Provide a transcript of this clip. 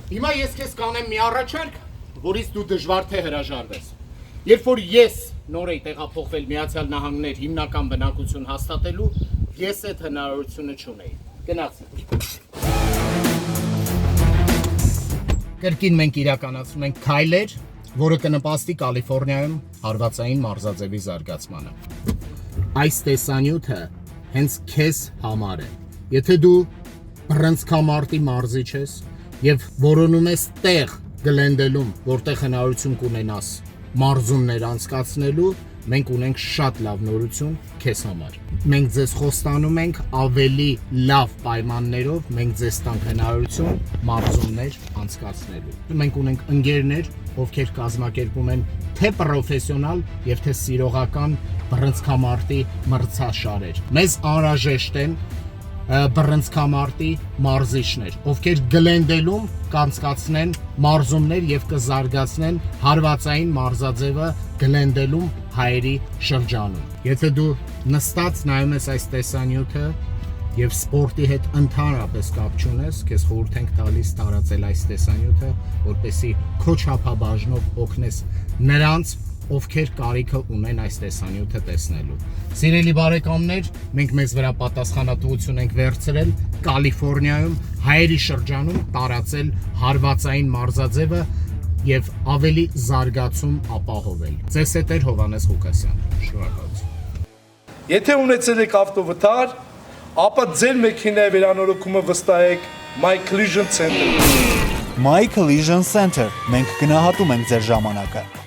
Հիմա ես քեզ կանեմ մի առաջարկ, որից դու դժվար թե հրաժարվես։ Երբ որ ես նոր էի տեղափոխվել Միացյալ Նահանգներ հիմնական բնակություն հաստատելու, ես այդ հնարավորությունը չունեի։ Գնացինք։ Կրկին մենք իրականացնում ենք քայլեր, որը կնպաստի Կալիֆոռնիայում հարվածային մարզաձևի զարգացմանը։ Այս տեսանյութը հենց քեզ համար է։ Եթե դու բռնցքամարտի մարզիչ ես եւ որոնում ես տեղ Գլենդելում, որտեղ հնարավորություն կունենաս մարզումներ անցկացնելու, մենք ունենք շատ լավ նորություն քեզ համար։ Մենք ձեզ խոստանում ենք ավելի լավ պայմաններով, մենք ձեզ տանք հնարավորություն մարզումներ անցկացնելու։ Մենք ունենք ընկերներ, ովքեր կազմակերպում են թե պրոֆեսիոնալ եւ թե սիրողական բռնցքամարտի մրցաշարեր։ Մեզ անհրաժեշտ են բռնցքամարտի մարզիչներ, ովքեր Գլենդելում կանցկացնեն մարզումներ եւ կզարգացնեն հարվածային մարզաձևը Գլենդելում հայերի շրջանում։ Եթե դու նստած նայում ես այս տեսանյութը եւ սպորտի հետ ընդհանրապես կապ չունես, քեզ խորհուրդ ենք տալիս տարածել այս տեսանյութը, որպեսզի քո չափաբաժնով օգնես նրանց, ովքեր կարիքը ունեն այս տեսանյութը տեսնելու։ Սիրելի բարեկամներ, մենք մեզ վրա պատասխանատվություն ենք վերցրել Կալիֆոռնիայում հայերի շրջանում տարածել հարվածային մարզաձևը եւ ավելի զարգացում ապահովել։ Ձեզ հետ է Հովհաննես Ղուկասյանը։ Շնորհակալություն։ Եթե ունեցել եք ավտովթար, ապա ձեր մեքենայի վերանորոգումը վստահեք My Collision Center։ My Collision Center, մենք գնահատում ենք ձեր ժամանակը։